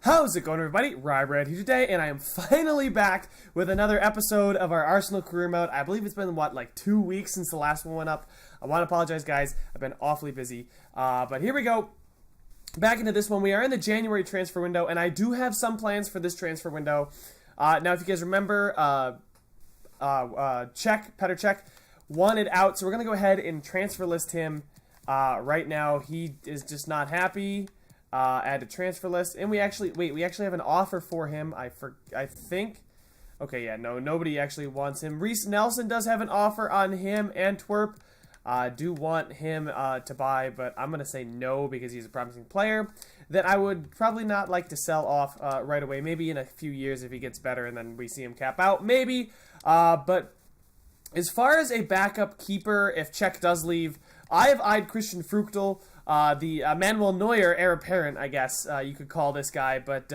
How's it going, everybody? Rybred here today, and I am finally back with another episode of our Arsenal career mode. I believe it's been, like 2 weeks since the last one went up. I want to apologize, guys. I've been awfully busy. But here we go. Back into this one. We are in the January transfer window, and I do have some plans for this transfer window. Now, if you guys remember, Petr Cech wanted out, so we're going to go ahead and transfer list him right now. He is just not happy. Add to transfer list, and we actually have an offer for him. I think. Okay, yeah, no, nobody actually wants him. Reece Nelson does have an offer on him. Antwerp do want him to buy, but I'm gonna say no because he's a promising player that I would probably not like to sell off right away. Maybe in a few years if he gets better, and then we see him cap out, maybe. But as far as a backup keeper, if Cech does leave, I have eyed Christian Fruchtel. The Manuel Neuer heir apparent, I guess you could call this guy, but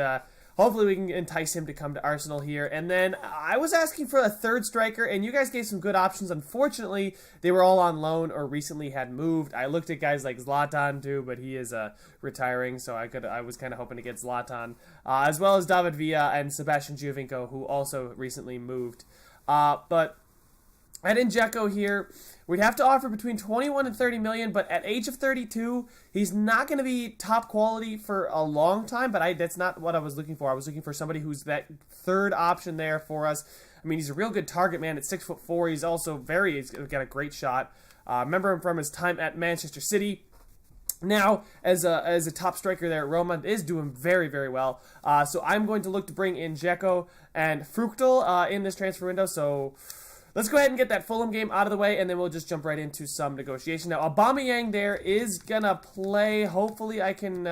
hopefully we can entice him to come to Arsenal here. And then I was asking for a third striker, and you guys gave some good options. Unfortunately, they were all on loan or recently had moved. I looked at guys like Zlatan too, but he is retiring, so I was kind of hoping to get Zlatan, as well as David Villa and Sebastian Giovinco, who also recently moved. But Edin Dzeko here, we'd have to offer between 21 and 30 million, but at age of 32, he's not going to be top quality for a long time, but that's not what I was looking for. I was looking for somebody who's that third option there for us. I mean, he's a real good target man at 6'4". He's also he's got a great shot. Remember him from his time at Manchester City. Now, as a top striker there at Roma, is doing very, very well. So I'm going to look to bring in Dzeko and Fruchtel in this transfer window, so let's go ahead and get that Fulham game out of the way, and then we'll just jump right into some negotiation. Now, Aubameyang there is going to play. Hopefully I can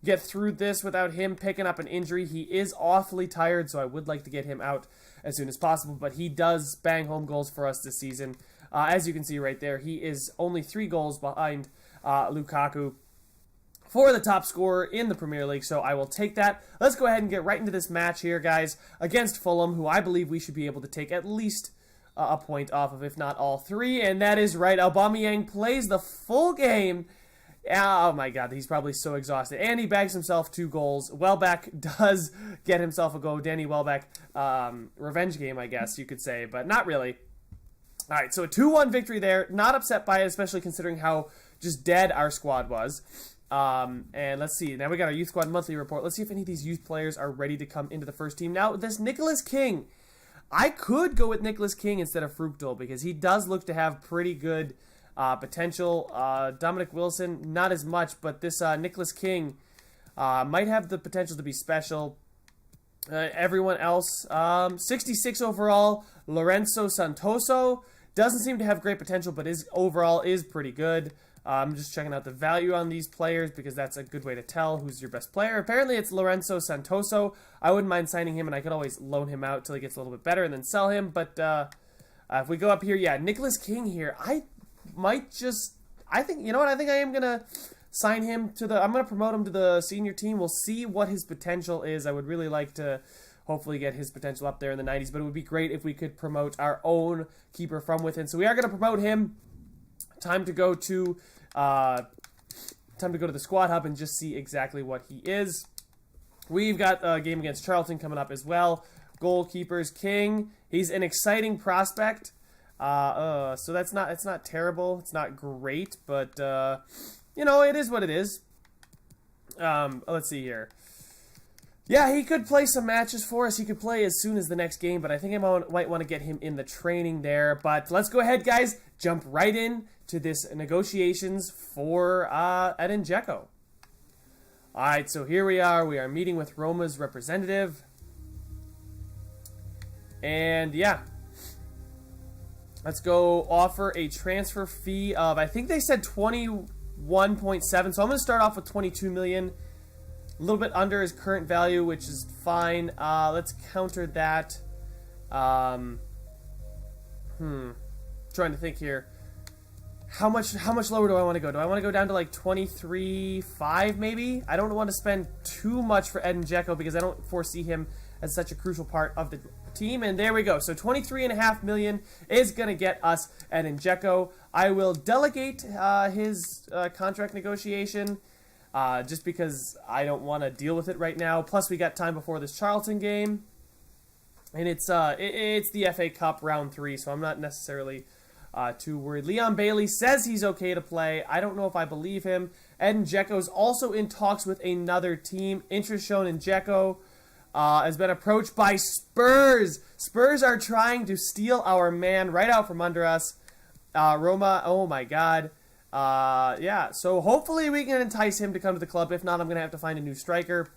get through this without him picking up an injury. He is awfully tired, so I would like to get him out as soon as possible, but he does bang home goals for us this season. As you can see right there, he is only 3 goals behind Lukaku for the top scorer in the Premier League, so I will take that. Let's go ahead and get right into this match here, guys, against Fulham, who I believe we should be able to take at least a point off of, if not all 3, and that is right. Aubameyang plays the full game. Oh my god, he's probably so exhausted, and he bags himself 2 goals. Welbeck does get himself a goal. Danny Welbeck, revenge game, I guess you could say, but not really. All right, so a 2-1 victory there. Not upset by it, especially considering how just dead our squad was. And let's see. Now we got our youth squad monthly report. Let's see if any of these youth players are ready to come into the first team. Now, this Nicholas King, I could go with Nicholas King instead of Fruchtel because he does look to have pretty good potential. Dominic Wilson, not as much, but this Nicholas King might have the potential to be special. Everyone else, 66 overall. Lorenzo Santoso doesn't seem to have great potential, but overall is pretty good. I'm just checking out the value on these players because that's a good way to tell who's your best player. Apparently, it's Lorenzo Santoso. I wouldn't mind signing him, and I could always loan him out till he gets a little bit better and then sell him. But if we go up here, yeah, Nicholas King here. I think, you know what? I think I am going to sign him I'm going to promote him to the senior team. We'll see what his potential is. I would really like to hopefully get his potential up there in the 90s, but it would be great if we could promote our own keeper from within. So we are going to promote him. Time to go to the squad hub and just see exactly what he is. We've got a game against Charlton coming up as well. Goalkeepers, King. He's an exciting prospect. So it's not terrible. It's not great, but you know, it is what it is. Let's see here. Yeah, he could play some matches for us. He could play as soon as the next game, but I think I might want to get him in the training there. But let's go ahead, guys. Jump right in to this negotiations for Edin Dzeko. All right, so here we are. We are meeting with Roma's representative. And, yeah. Let's go offer a transfer fee of, I think they said 21.7. So I'm going to start off with 22 million. A little bit under his current value, which is fine. Let's counter that. Trying to think here. How much lower do I want to go? Do I want to go down to like 23.5 maybe? I don't want to spend too much for Edin Dzeko because I don't foresee him as such a crucial part of the team. And there we go. So 23.5 million is going to get us Edin Dzeko. I will delegate his contract negotiation. just because I don't want to deal with it right now. Plus, we got time before this Charlton game. And it's the FA Cup round 3, so I'm not necessarily too worried. Leon Bailey says he's okay to play. I don't know if I believe him. Edin Dzeko's also in talks with another team. Interest shown in Dzeko. Has been approached by Spurs. Spurs are trying to steal our man right out from under us. Roma, oh my god. Yeah, so hopefully we can entice him to come to the club. If not, I'm going to have to find a new striker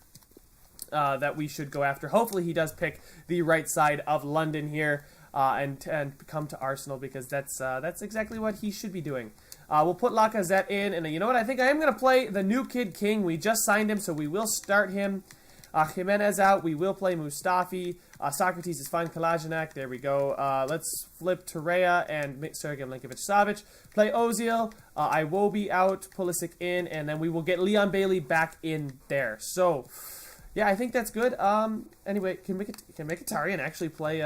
that we should go after. Hopefully he does pick the right side of London here and come to Arsenal, because that's exactly what he should be doing. We'll put Lacazette in, and you know what? I think I am going to play the new kid King. We just signed him, so we will start him. Jimenez out. We will play Mustafi. Socrates is fine. Kolasinac. There we go. Let's flip Torreira and Sergej Milinkovic-Savic. Play Ozil. Iwobi out. Pulisic in. And then we will get Leon Bailey back in there. So, yeah, I think that's good. Anyway, can Mkhitaryan actually play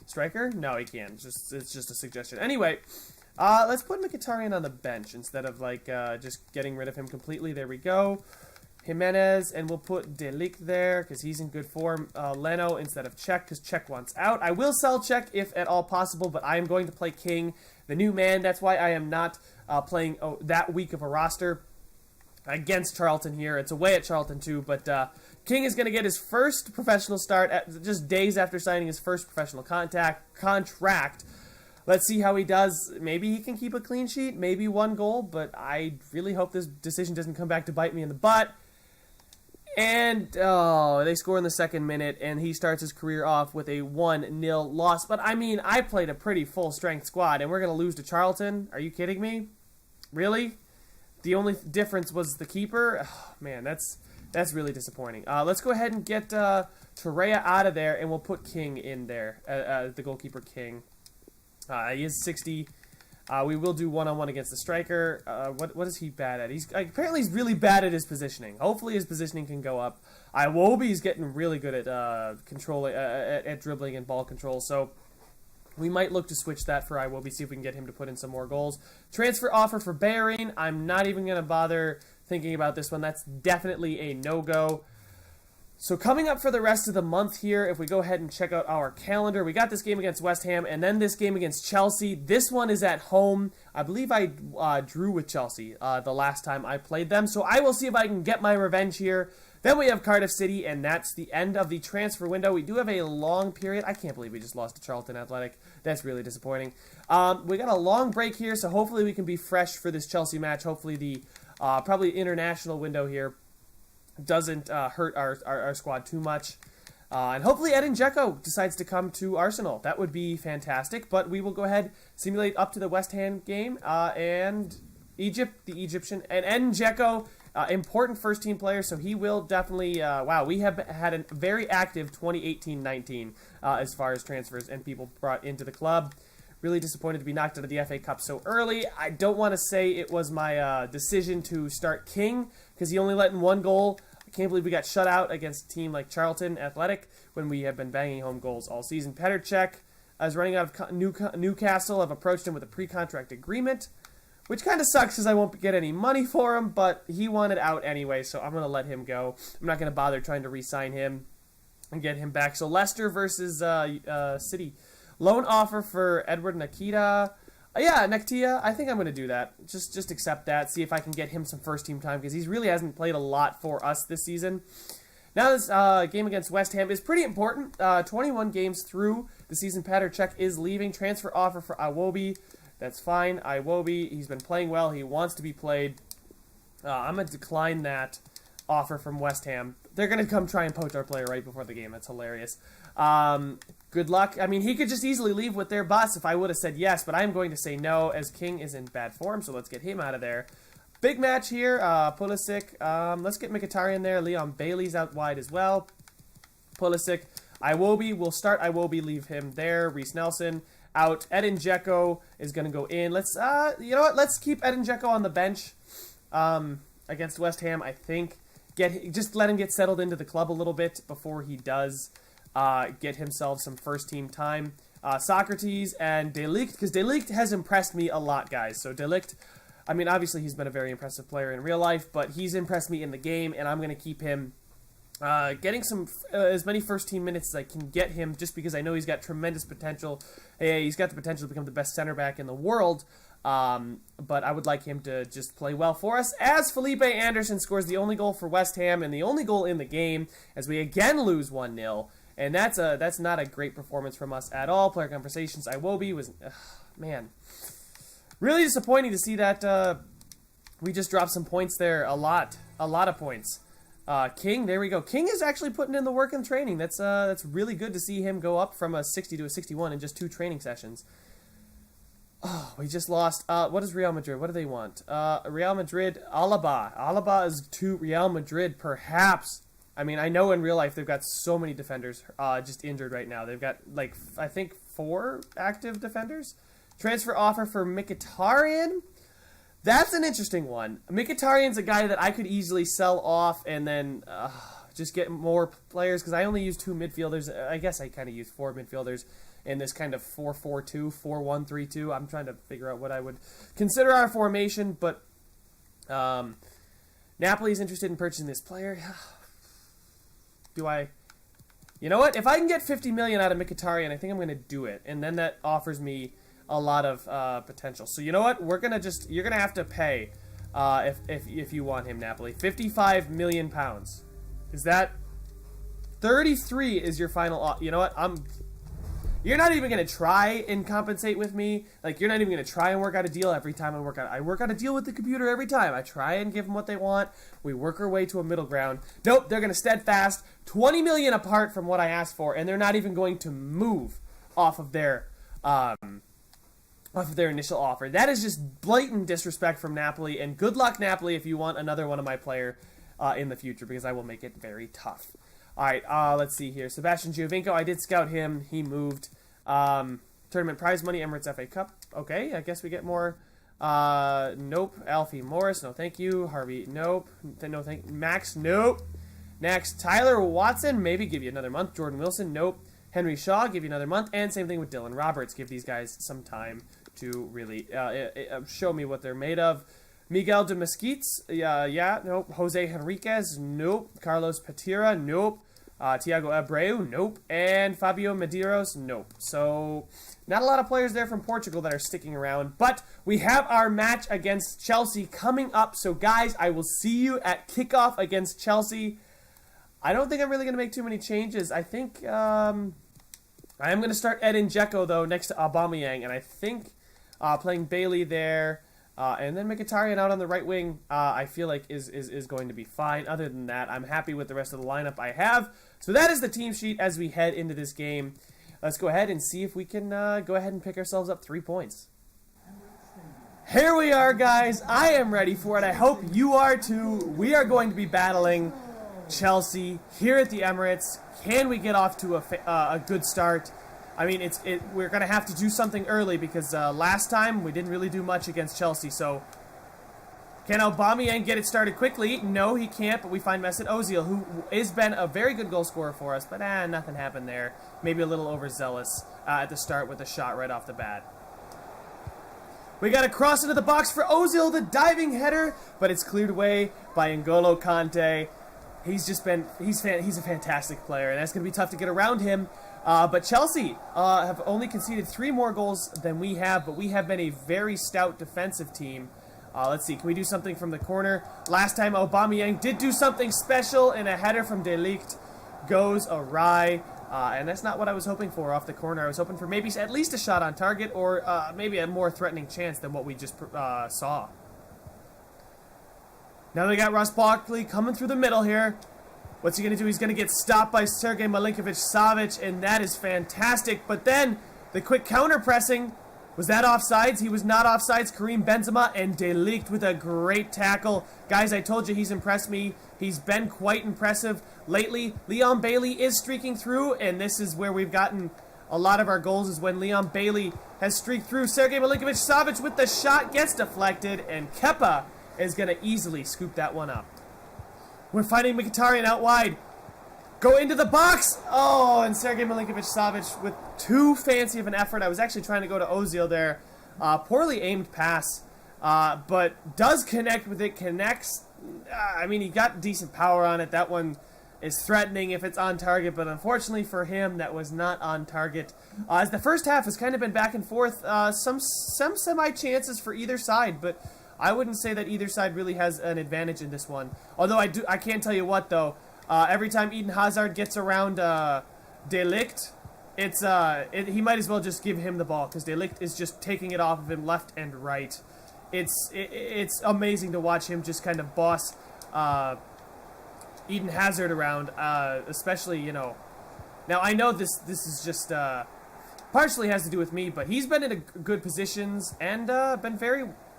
striker? No, he can't. It's just a suggestion. Anyway, let's put Mkhitaryan on the bench instead of just getting rid of him completely. There we go. Jimenez, and we'll put De Ligt there because he's in good form. Leno instead of Cech because Cech wants out. I will sell Cech if at all possible, but I am going to play King, the new man. That's why I am not playing that weak of a roster against Charlton here. It's away at Charlton too, but King is going to get his first professional start just days after signing his first professional contract. Let's see how he does. Maybe he can keep a clean sheet, maybe 1 goal, but I really hope this decision doesn't come back to bite me in the butt. And, they score in the 2nd minute, and he starts his career off with a 1-0 loss. But, I mean, I played a pretty full-strength squad, and we're going to lose to Charlton? Are you kidding me? Really? The only difference was the keeper? Oh, man, that's really disappointing. Let's go ahead and get Torreira out of there, and we'll put King in there, the goalkeeper King. He is 60. We will do one-on-one against the striker. What is he bad at? Apparently he's really bad at his positioning. Hopefully his positioning can go up. Iwobi's getting really good at controlling, at dribbling and ball control. So we might look to switch that for Iwobi, see if we can get him to put in some more goals. Transfer offer for Bellerin. I'm not even going to bother thinking about this one. That's definitely a no-go. So coming up for the rest of the month here, if we go ahead and check out our calendar, we got this game against West Ham and then this game against Chelsea. This one is at home. I believe I drew with Chelsea the last time I played them. So I will see if I can get my revenge here. Then we have Cardiff City, and that's the end of the transfer window. We do have a long period. I can't believe we just lost to Charlton Athletic. That's really disappointing. We got a long break here, so hopefully we can be fresh for this Chelsea match. Hopefully the probably international window here doesn't hurt our squad too much. And hopefully Edin Dzeko decides to come to Arsenal. That would be fantastic. But we will go ahead, simulate up to the West Ham game. And Egypt, the Egyptian. And Edin Dzeko, important first-team player, so he will definitely... wow, we have had a very active 2018-19 as far as transfers and people brought into the club. Really disappointed to be knocked out of the FA Cup so early. I don't want to say it was my decision to start King, because he only let in 1 goal. I can't believe we got shut out against a team like Charlton Athletic when we have been banging home goals all season. Petr Cech is running out of Newcastle. I've approached him with a pre-contract agreement, which kind of sucks because I won't get any money for him, but he wanted out anyway, so I'm going to let him go. I'm not going to bother trying to re-sign him and get him back. So Leicester versus City. Loan offer for Edward Nketiah. Yeah, Nketiah, I think I'm going to do that. Just accept that, see if I can get him some first-team time, because he really hasn't played a lot for us this season. Now this game against West Ham is pretty important. 21 games through the season, Petr Cech is leaving. Transfer offer for Iwobi. That's fine. Iwobi, he's been playing well. He wants to be played. I'm going to decline that offer from West Ham. They're going to come try and poach our player right before the game. That's hilarious. Good luck. I mean, he could just easily leave with their boss if I would have said yes, but I'm going to say no as King is in bad form, so let's get him out of there. Big match here. Pulisic. Let's get Mkhitaryan there. Leon Bailey's out wide as well. Pulisic. Iwobi. We'll start Iwobi, leave him there. Reece Nelson out. Edin Dzeko is going to go in. Let's, you know what? Let's keep Edin Dzeko on the bench against West Ham, I think. Just let him get settled into the club a little bit before he does get himself some first-team time. Socrates and De Ligt, because De Ligt has impressed me a lot, guys. So De Ligt, I mean, obviously he's been a very impressive player in real life, but he's impressed me in the game, and I'm going to keep him getting some as many first-team minutes as I can get him, just because I know he's got tremendous potential. Hey, he's got the potential to become the best center back in the world, but I would like him to just play well for us, as Felipe Anderson scores the only goal for West Ham and the only goal in the game, as we again lose 1-0. And that's not a great performance from us at all. Player conversations, Iwobi was, man, really disappointing to see that we just dropped some points there. A lot of points. King, there we go. King is actually putting in the work in training. That's really good to see him go up from a 60 to a 61 in just 2 training sessions. Oh, we just lost. What is Real Madrid? What do they want? Real Madrid, Alaba. Alaba is to Real Madrid, perhaps. I mean, I know in real life they've got so many defenders just injured right now. They've got, like, I think 4 active defenders. Transfer offer for Mkhitaryan. That's an interesting one. Mkhitaryan's a guy that I could easily sell off and then just get more players, because I only use 2 midfielders. I guess I kind of use 4 midfielders in this kind of 4-4-2, 4-1-3-2. I'm trying to figure out what I would consider our formation, but Napoli's interested in purchasing this player. Do I? You know what? If I can get 50 million out of Mkhitaryan, I think I'm going to do it. And then that offers me a lot of potential. So you know what? You're going to have to pay if you want him, Napoli. 55 million pounds. Is that 33 is your final you know what? You're not even going to try and compensate with me. Like, you're not even going to try and work out a deal every time I work out a deal with the computer every time. I try and give them what they want. We work our way to a middle ground. Nope, they're going to steadfast 20 million apart from what I asked for, and they're not even going to move off of their initial offer. That is just blatant disrespect from Napoli, and good luck, Napoli, if you want another one of my player in the future, because I will make it very tough. All right, let's see here. Sebastian Giovinco, I did scout him. He moved. Tournament prize money, Emirates FA Cup. Okay, I guess we get more. Nope. Alfie Morris, no thank you. Harvey, nope. No thank you. Max, nope. Next, Tyler Watson, maybe give you another month. Jordan Wilson, nope. Henry Shaw, give you another month. And same thing with Dylan Roberts. Give these guys some time to really show me what they're made of. Miguel de Mesquites, nope. Jose Henriquez, nope. Carlos Petira, nope. Thiago Abreu, nope. And Fabio Medeiros, nope. So, not a lot of players there from Portugal that are sticking around. But we have our match against Chelsea coming up. So, guys, I will see you at kickoff against Chelsea. I don't think I'm really going to make too many changes. I think I am going to start Edin Dzeko, though, next to Aubameyang. And I think playing Bailey there, and then Mkhitaryan out on the right wing, I feel like is going to be fine. Other than that, I'm happy with the rest of the lineup I have. So that is the team sheet as we head into this game. Let's go ahead and see if we can go ahead and pick ourselves up 3 points. Here we are, guys. I am ready for it. I hope you are too. We are going to be battling Chelsea here at the Emirates. Can we get off to a good start? I mean, we're going to have to do something early, because last time we didn't really do much against Chelsea. So, can Aubameyang get it started quickly? No, he can't, but we find Mesut Ozil, who has been a very good goal scorer for us, but nothing happened there. Maybe a little overzealous at the start with a shot right off the bat. We got a cross into the box for Ozil, the diving header, but it's cleared away by N'Golo Kante. He's a fantastic player, and that's going to be tough to get around him. But Chelsea have only conceded 3 more goals than we have, but we have been a very stout defensive team. Let's see, can we do something from the corner? Last time Aubameyang did do something special, and a header from De Ligt goes awry. And that's not what I was hoping for off the corner. I was hoping for maybe at least a shot on target, or maybe a more threatening chance than what we just saw. Now we got Ross Barkley coming through the middle here. What's he going to do? He's going to get stopped by Sergej Milinkovic-Savic, and that is fantastic. But then, the quick counter-pressing, was that offsides? He was not offsides. Karim Benzema and De Ligt with a great tackle. Guys, I told you he's impressed me. He's been quite impressive lately. Leon Bailey is streaking through, and this is where we've gotten a lot of our goals, is when Leon Bailey has streaked through. Sergej Milinkovic-Savic with the shot gets deflected, and Kepa is going to easily scoop that one up. We're finding Mkhitaryan out wide. Go into the box! Oh, and Sergej Milinkovic-Savic with too fancy of an effort. I was actually trying to go to Ozil there. Poorly aimed pass but does connect with it, connects. I mean, he got decent power on it. That one is threatening if it's on target, but unfortunately for him, that was not on target. As the first half has kind of been back and forth, some semi-chances for either side, but I wouldn't say that either side really has an advantage in this one. Although I can tell you what, though, every time Eden Hazard gets around De Ligt, he might as well just give him the ball, because De Ligt is just taking it off of him left and right. It's amazing to watch him just kind of boss Eden Hazard around, especially, you know. Now, I know this is just partially has to do with me, but he's been in good positions and been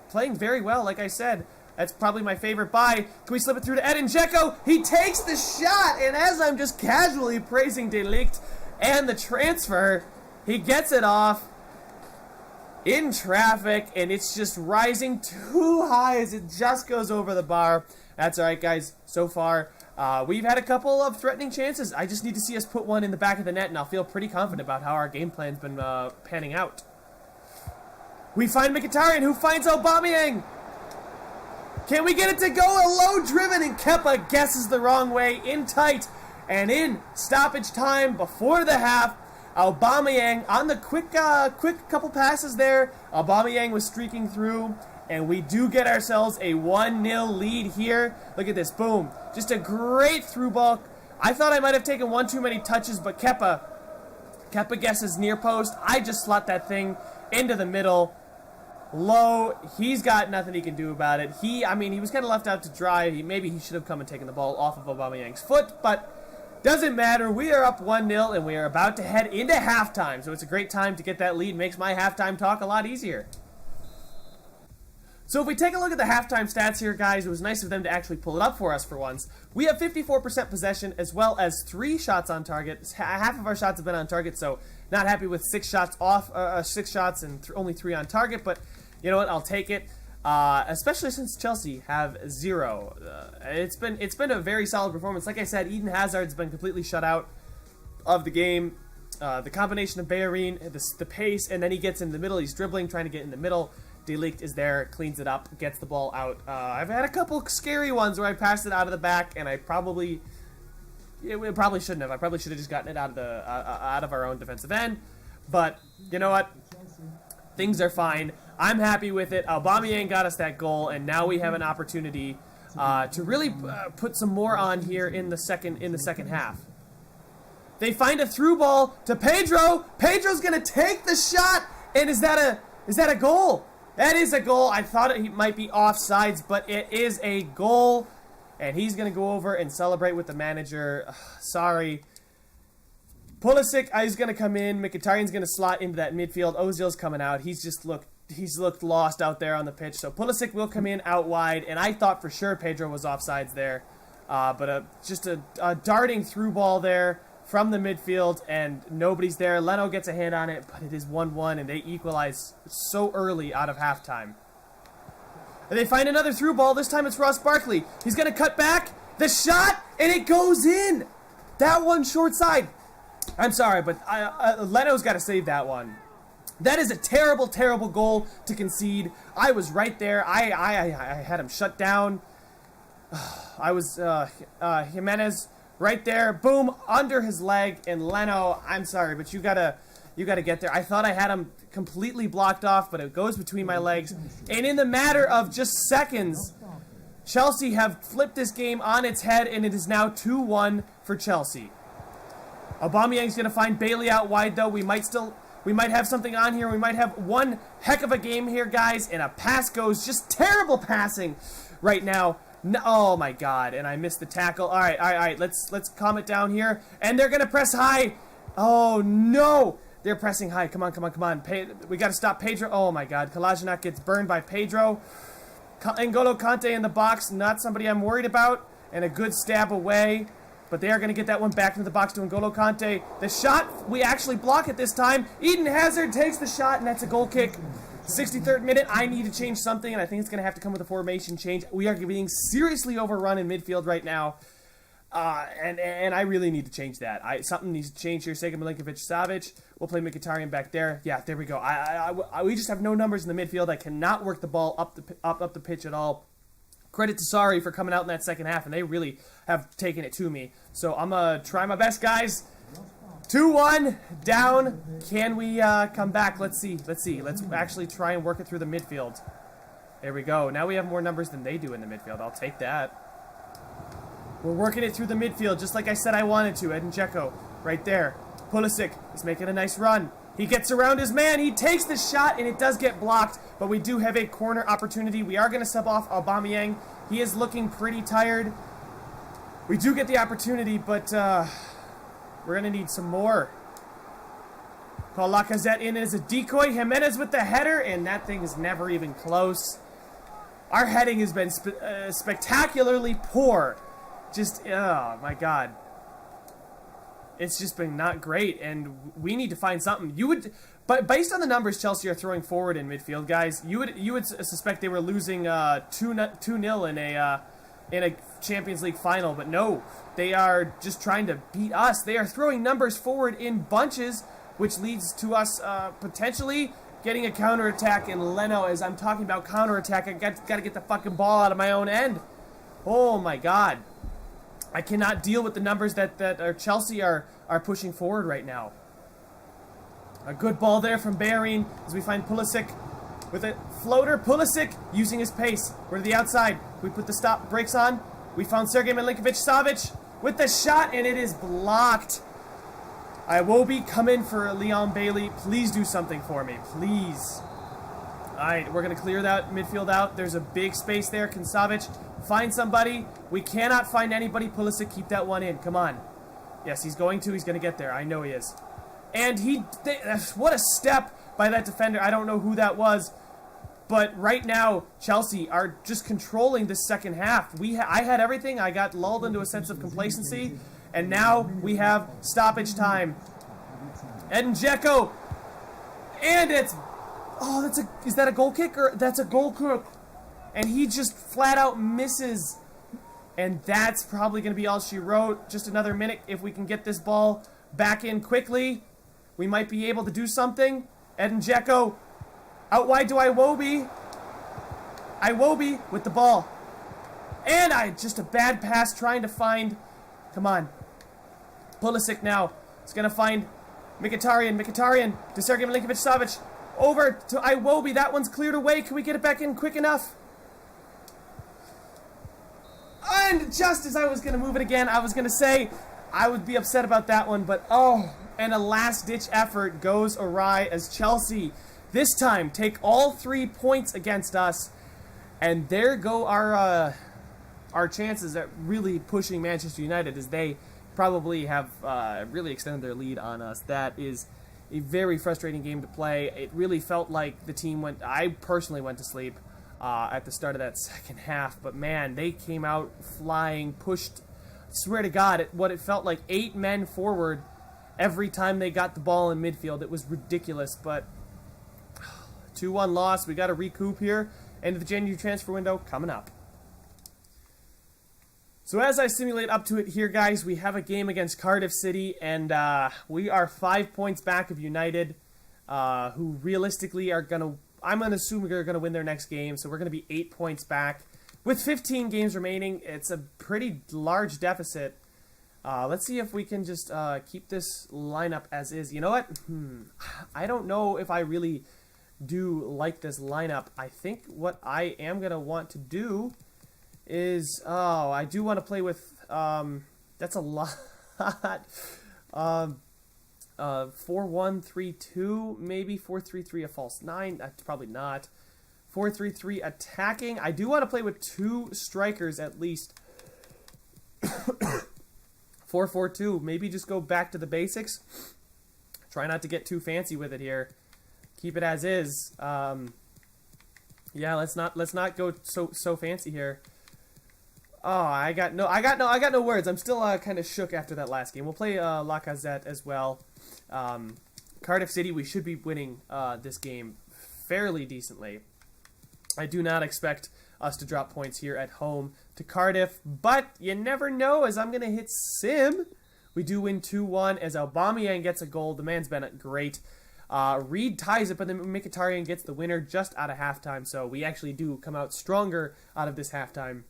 playing very well, like I said. That's probably my favorite buy. Can we slip it through to Edin Dzeko? He takes the shot, and as I'm just casually praising De Ligt and the transfer, he gets it off in traffic, and it's just rising too high as it just goes over the bar. That's all right, guys. So far, we've had a couple of threatening chances. I just need to see us put one in the back of the net, and I'll feel pretty confident about how our game plan's been panning out. We find Mkhitaryan, who finds Aubameyang. Can we get it to go? A low driven, and Kepa guesses the wrong way in tight. And in stoppage time before the half, Aubameyang on the quick couple passes there. Aubameyang was streaking through, and we do get ourselves a 1-0 lead here. Look at this, boom. Just a great through ball. I thought I might have taken one too many touches, but Kepa guesses near post. I just slot that thing into the middle. Low, he's got nothing he can do about it. I mean, he was kind of left out to dry. Maybe he should have come and taken the ball off of Aubameyang's foot, but doesn't matter. We are up 1-0, and we are about to head into halftime, so it's a great time to get that lead. Makes my halftime talk a lot easier. So if we take a look at the halftime stats here, guys, it was nice of them to actually pull it up for us for once. We have 54% possession as well as 3 shots on target. Half of our shots have been on target, so not happy with 6 shots off, 6 shots and only 3 on target, but you know what? I'll take it, especially since Chelsea have 0. It's been a very solid performance. Like I said, Eden Hazard's been completely shut out of the game. The combination of Bellerin, the pace, and then he gets in the middle. He's dribbling, trying to get in the middle. De Ligt is there, cleans it up, gets the ball out. I've had a couple scary ones where I passed it out of the back, and it probably shouldn't have. I probably should have just gotten it out of our own defensive end. But you know what? Things are fine. I'm happy with it. Aubameyang got us that goal, and now we have an opportunity to really put some more on here in the second half. They find a through ball to Pedro. Pedro's gonna take the shot, and is that a goal? That is a goal. I thought it might be offsides, but it is a goal, and he's gonna go over and celebrate with the manager. Sorry. Pulisic is going to come in. Mkhitaryan's going to slot into that midfield. Ozil's coming out. He's looked lost out there on the pitch. So Pulisic will come in out wide, and I thought for sure Pedro was offsides there. But just a darting through ball there from the midfield, and nobody's there. Leno gets a hand on it, but it is 1-1, and they equalize so early out of halftime. And they find another through ball. This time it's Ross Barkley. He's going to cut back. The shot, and it goes in. That one short side. I'm sorry, but Leno's got to save that one. That is a terrible, terrible goal to concede. I was right there. I had him shut down. I was Jimenez right there. Boom, under his leg. And Leno, I'm sorry, but you gotta get there. I thought I had him completely blocked off, but it goes between my legs. And in the matter of just seconds, Chelsea have flipped this game on its head, and it is now 2-1 for Chelsea. Aubameyang's going to find Bailey out wide, though. We might have something on here. We might have one heck of a game here, guys. And a pass goes. Just terrible passing right now. No, oh, my God. And I missed the tackle. All right. Let's calm it down here. And they're going to press high. Oh, no. They're pressing high. Come on. We got to stop Pedro. Oh, my God. Kolasinac gets burned by Pedro. N'Golo Kante in the box. Not somebody I'm worried about. And a good stab away. But they are going to get that one back into the box to N'Golo Kante. The shot, we actually block it this time. Eden Hazard takes the shot, and that's a goal kick. 63rd minute, I need to change something, and I think it's going to have to come with a formation change. We are being seriously overrun in midfield right now. And I really need to change that. Something needs to change here. Sega Milinkovic-Savic. We'll play Mkhitaryan back there. Yeah, there we go. We just have no numbers in the midfield. I cannot work the ball up the pitch at all. Credit to Sarri for coming out in that second half, and they really have taken it to me. So I'm going to try my best, guys. 2-1 down. Can we come back? Let's see. Let's actually try and work it through the midfield. There we go. Now we have more numbers than they do in the midfield. I'll take that. We're working it through the midfield, just like I said I wanted to. Edin Dzeko, right there. Pulisic is making a nice run. He gets around his man. He takes the shot, and it does get blocked. But we do have a corner opportunity. We are going to sub off Aubameyang. He is looking pretty tired. We do get the opportunity, but we're going to need some more. Call Lacazette in as a decoy. Jimenez with the header, and that thing is never even close. Our heading has been spectacularly poor. Just, oh my God. It's just been not great, and we need to find something. But based on the numbers Chelsea are throwing forward in midfield, guys, you would suspect they were losing 2-0 in a Champions League final, but no, they are just trying to beat us. They are throwing numbers forward in bunches, which leads to us potentially getting a counterattack. And Leno, as I'm talking about counterattack, I got to get the fucking ball out of my own end. Oh my God. I cannot deal with the numbers that Chelsea are pushing forward right now. A good ball there from Bellerin as we find Pulisic with a floater. Pulisic using his pace. We're to the outside. We put the stop brakes on. We found Sergej Milinkovic-Savic with the shot, and it is blocked. Iwobi, come in for Leon Bailey. Please do something for me. Please. Alright, we're going to clear that midfield out. There's a big space there. Can Savic find somebody? We cannot find anybody. Pulisic, keep that one in. Come on. Yes, he's going to. He's going to get there. I know he is. And what a step by that defender. I don't know who that was. But right now, Chelsea are just controlling this second half. I had everything. I got lulled into a sense of complacency. And now we have stoppage time. Edin Dzeko. And it's... Oh, is that a goal kick? Or that's a goal kick. And he just flat out misses. And that's probably going to be all she wrote. Just another minute. If we can get this ball back in quickly, we might be able to do something. Edin Dzeko out wide to Iwobi. Iwobi with the ball. And just a bad pass trying to find... Come on. Pulisic now. It's going to find Mkhitaryan. Mkhitaryan to Sergej Milinkovic-Savic. Over to Iwobi. That one's cleared away. Can we get it back in quick enough? And just as I was going to move it again, I was going to say I would be upset about that one. But, oh, and a last-ditch effort goes awry as Chelsea this time take all 3 points against us. And there go our chances at really pushing Manchester United, as they probably have really extended their lead on us. That is a very frustrating game to play. It really felt like the team I personally went to sleep at the start of that second half, but man, they came out flying, pushed, I swear to God, what it felt like 8 men forward every time they got the ball in midfield. It was ridiculous, but 2-1 loss. We got to recoup here. End of the January transfer window coming up. So as I simulate up to it here, guys, we have a game against Cardiff City, and we are 5 points back of United, who realistically are going to, I'm going to assume they're going to win their next game, so we're going to be 8 points back. With 15 games remaining, it's a pretty large deficit. Let's see if we can just keep this lineup as is. You know what? I don't know if I really do like this lineup. I think what I am going to want to do is, I do want to play with, that's a lot, 4-1-3-2, maybe 4-3-3, a false 9, that's probably not, 4-3-3 attacking. I do want to play with 2 strikers at least, 4-4-2, maybe just go back to the basics, try not to get too fancy with it here, keep it as is. Yeah, let's not go so fancy here. Oh, I got no words. I'm still kind of shook after that last game. We'll play Lacazette as well. Cardiff City, we should be winning this game fairly decently. I do not expect us to drop points here at home. to Cardiff, but you never know as I'm going to hit Sim. We do win 2-1 as Aubameyang gets a goal. The man's been great. Reed ties it, but then Mkhitaryan gets the winner just out of halftime, so we actually do come out stronger out of this halftime,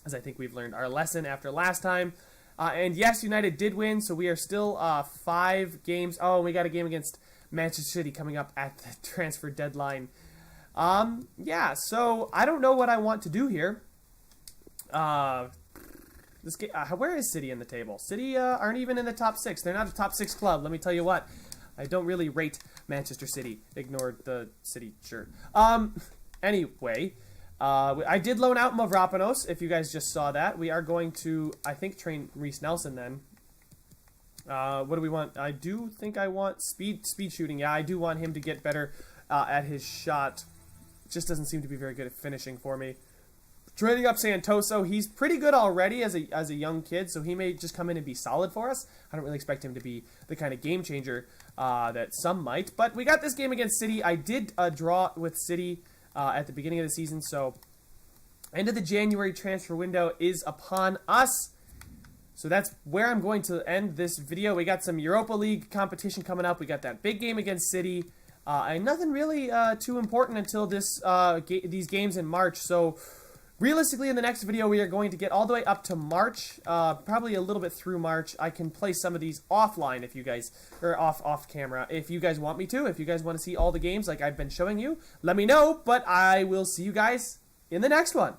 as I think we've learned our lesson after last time. And yes, United did win, so we are still 5 games. Oh, we got a game against Manchester City coming up at the transfer deadline. Yeah, so I don't know what I want to do here. This game, where is City in the table? City aren't even in the top 6. They're not a top 6 club. Let me tell you what. I don't really rate Manchester City. Ignored the City shirt. Anyway, I did loan out Mavropanos, if you guys just saw that. We are going to, I think, train Reece Nelson then. What do we want? I do think I want speed shooting. Yeah, I do want him to get better at his shot. Just doesn't seem to be very good at finishing for me. Trading up Santoso, he's pretty good already as a young kid, so he may just come in and be solid for us. I don't really expect him to be the kind of game changer that some might. But we got this game against City. I did draw with City at the beginning of the season, so end of the January transfer window is upon us. So that's where I'm going to end this video. We got some Europa League competition coming up. We got that big game against City. And nothing really too important until these games in March. So realistically, in the next video, we are going to get all the way up to March, probably a little bit through March. I can play some of these offline if you guys, or off camera, if you guys want me to. If you guys want to see all the games like I've been showing you, let me know. But I will see you guys in the next one.